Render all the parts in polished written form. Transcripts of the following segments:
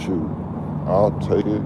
shoot, I'll take it.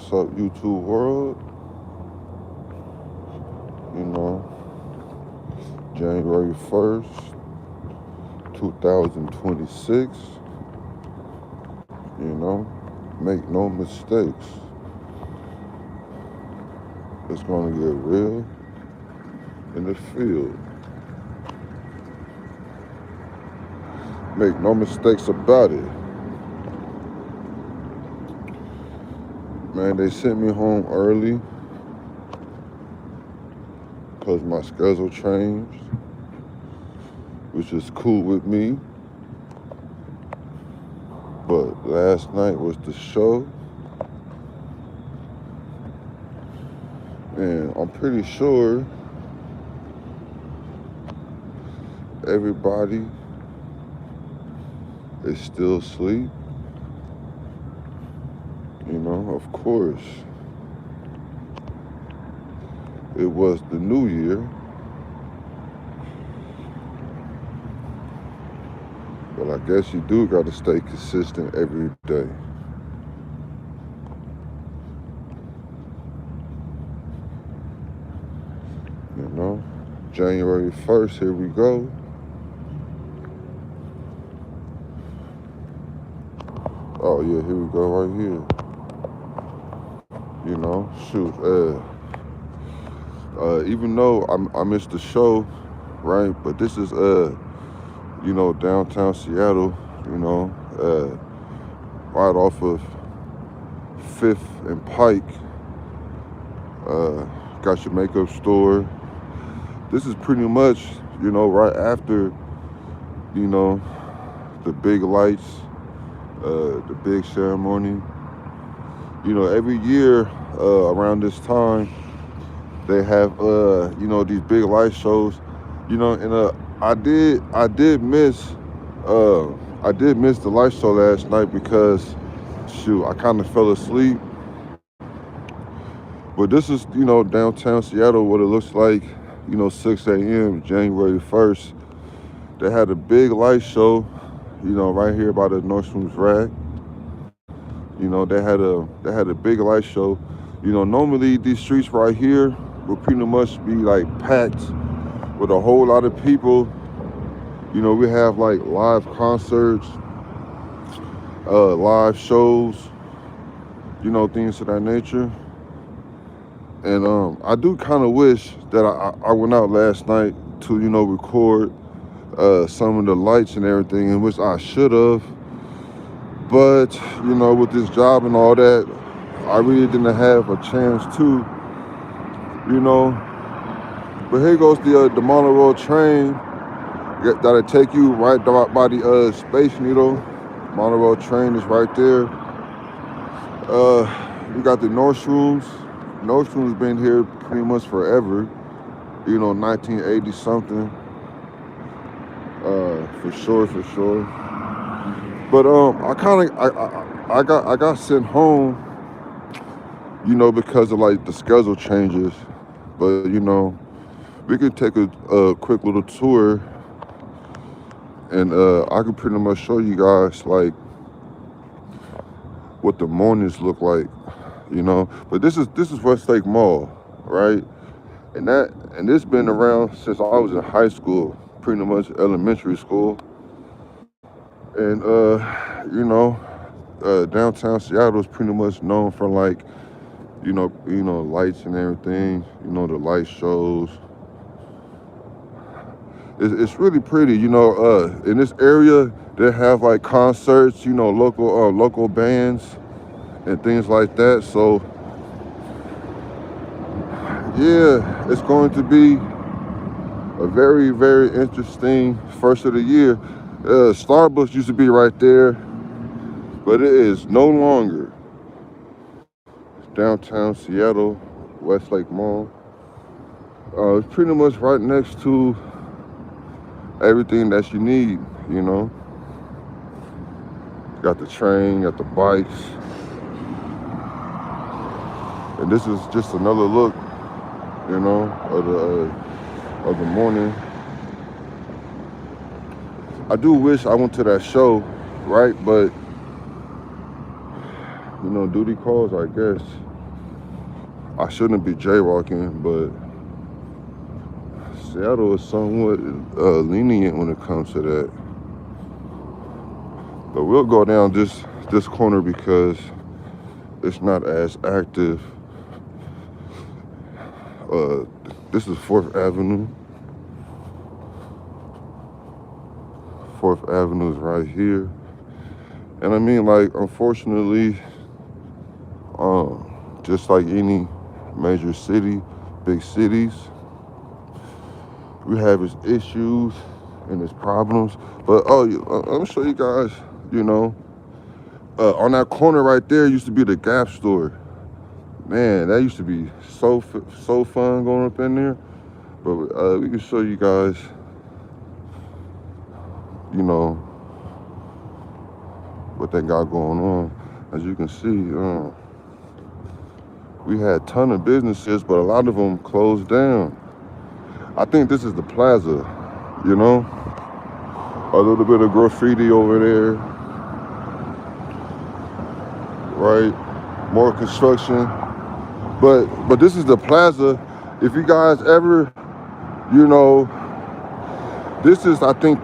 What's up, YouTube world? You know, January 1st, 2026. You know, make no mistakes. It's gonna get real in the field. Make no mistakes about it. Man, they sent me home early because my schedule changed, which is cool with me. But last night was the show, and I'm pretty sure everybody is still asleep. You know, of course, it was the new year, but I guess you do gotta stay consistent every day. You know, January 1st, here we go. Oh yeah, here we go right here. You know, shoot, even though I missed the show, right? But this is, you know, downtown Seattle, you know, right off of 5th and Pike. Got your makeup store. This is pretty much, you know, right after, you know, the big lights, the big ceremony. You know, every year around this time, they have, you know, these big light shows. You know, and I did miss the light show last night because, shoot, I kind of fell asleep. But this is, you know, downtown Seattle, what it looks like, you know, 6 a.m., January 1st. They had a big light show, you know, right here by the Nordstrom's rack. You know, they had a big light show. You know, normally these streets right here would pretty much be like packed with a whole lot of people. You know, we have like live concerts, live shows, you know, things of that nature. And I do kind of wish that I went out last night to, you know, record some of the lights and everything, in which I should have. But, you know, with this job and all that, I really didn't have a chance to, you know. But here goes the monorail train that'll take you right by the Space Needle. Monorail train is right there. We got the Nordstroms. Nordstrom's been here pretty much forever. You know, 1980 something. For sure. But I I got sent home, because of like the schedule changes. But we could take a quick little tour, and I could pretty much show you guys like what the mornings look like. But this is Westlake Mall, right? And it's been around since I was in high school, pretty much elementary school. And downtown Seattle is pretty much known for like lights and everything. The light shows. It's really pretty. In this area they have like concerts. Local bands and things like that. So yeah, it's going to be a very, very interesting first of the year. Starbucks used to be right there, but it is no longer. Downtown Seattle, Westlake Mall. It's pretty much right next to everything that you need. Got the train, got the bikes, and this is just another look, of the morning. I do wish I went to that show, right? But duty calls, I guess. I shouldn't be jaywalking, but Seattle is somewhat lenient when it comes to that. But we'll go down this corner because it's not as active. This is 4th Avenue. 4th Avenue is right here. And I mean, like, unfortunately, just like any major city, big cities, we have its issues and its problems. But let me show you guys. On that corner right there used to be the Gap store. Man, that used to be so fun going up in there. But we can show you guys, what they got going on. As you can see, we had a ton of businesses, but a lot of them closed down. I think this is the plaza, a little bit of graffiti over there, right? More construction, but this is the plaza. If you guys ever, this is, I think,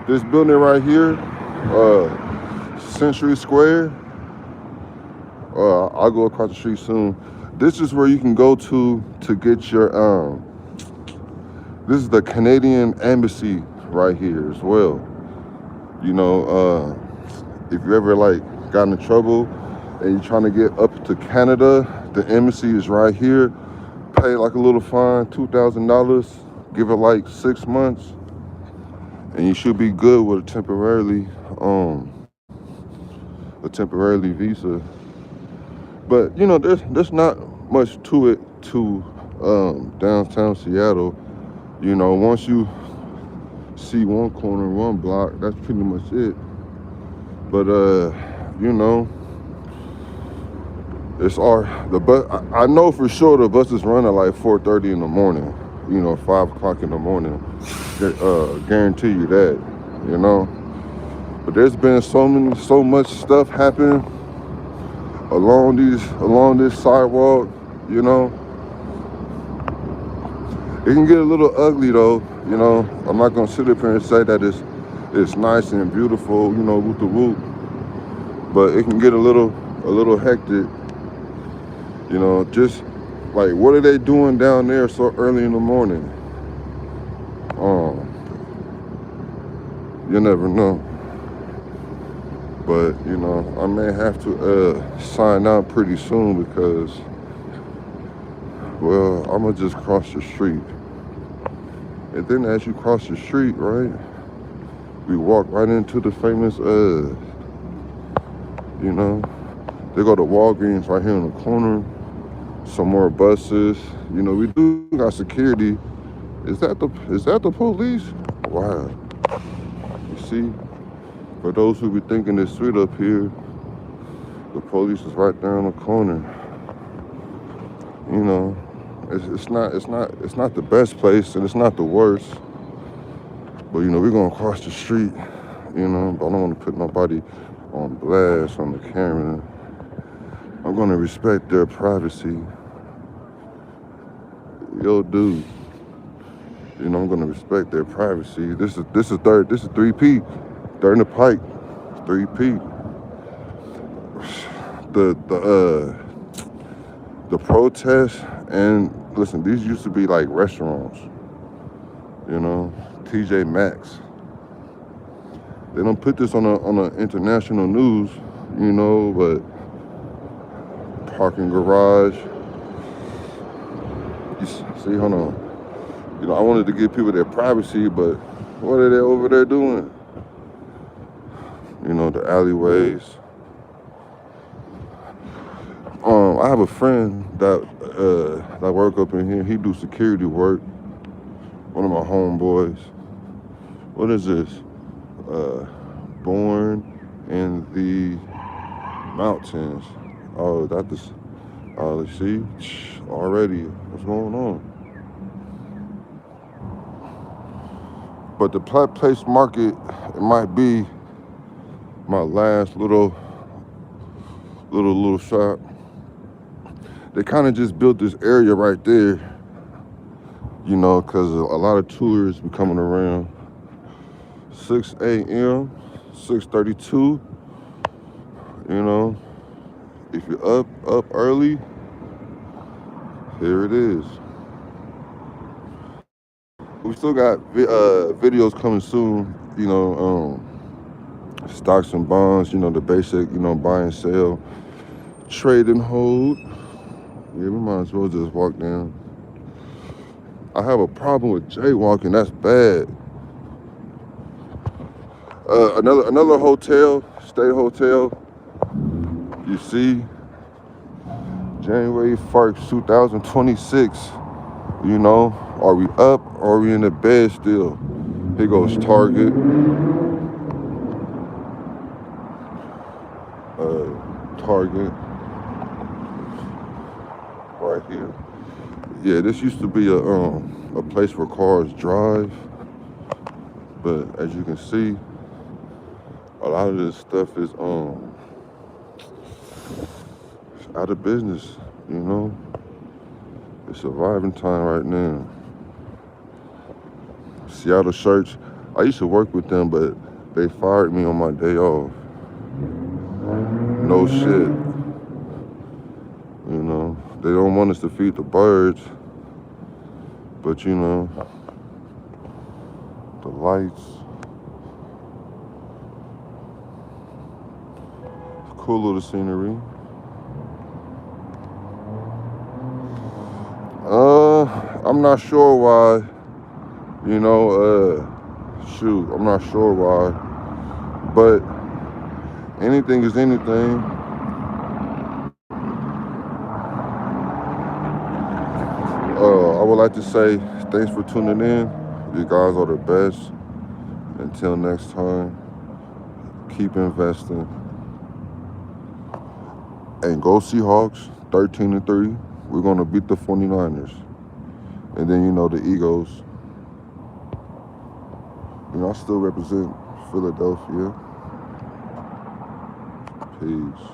this building right here, Century Square. I'll go across the street soon. This is where you can go to get your, this is the Canadian Embassy right here as well. If you ever like got in trouble and you're trying to get up to Canada, the embassy is right here. Pay like a little fine, $2,000, give it like 6 months, and you should be good with a temporarily visa. But there's not much to it to downtown Seattle. Once you see one corner, one block, that's pretty much it. But it's the bus. I know for sure the buses run at like 4:30 in the morning. 5 o'clock in the morning. Guarantee you that. But there's been so much stuff happen along this sidewalk. It can get a little ugly though. I'm not gonna sit up here and say that it's nice and beautiful. With the whoop, but it can get a little hectic. Just like, what are they doing down there so early in the morning? You never know. But I may have to sign out pretty soon because, well, I'm gonna just cross the street. And then as you cross the street, right, we walk right into the famous, they go to Walgreens right here in the corner. Some more buses. We do got security. Is that the police? Wow. You see, for those who be thinking it's sweet up here, The police is right there on the corner. You know, it's not the best place and it's not the worst. But you know, we're gonna cross the street. You know, but I don't want to put nobody on blast on the camera. I'm gonna respect their privacy. Yo, dude. You know, I'm gonna respect their privacy. This is 3P, third and the pike, 3P. The protests and listen, these used to be like restaurants. You know, TJ Maxx. They don't put this on a international news. You know, but parking garage. You see, hold on. You know, I wanted to give people their privacy, but what are they over there doing? You know, the alleyways. I have a friend that work up in here. He do security work. One of my homeboys. What is this? Born in the mountains. Oh, let's see. Already, what's going on? But the Platt Place Market, it might be my last little shop. They kind of just built this area right there, you know, because a lot of tourists be coming around. 6 a.m., 6:32, you know, if you're up early, here it is. We still got videos coming soon, you know, stocks and bonds, you know, the basic, you know, buy and sell, trade and hold. Yeah, we might as well just walk down. I have a problem with jaywalking. That's bad. Another hotel, state hotel. You see, January 1st, 2026. You know, are we up or are we in the bed still? Here goes Target. Target. Right here. Yeah, this used to be a place where cars drive, but as you can see, a lot of this stuff is out of business. You know, it's surviving time right now. Seattle Church. I used to work with them, but they fired me on my day off. No shit. You know, they don't want us to feed the birds. But you know, the lights. Cool little scenery. I'm not sure why. You know, shoot, I'm not sure why. But anything is anything. I would like to say thanks for tuning in. You guys are the best. Until next time, keep investing. And go Seahawks, 13-3. We're going to beat the 49ers. And then, you know, the Eagles. You know, I still represent Philadelphia. Peace.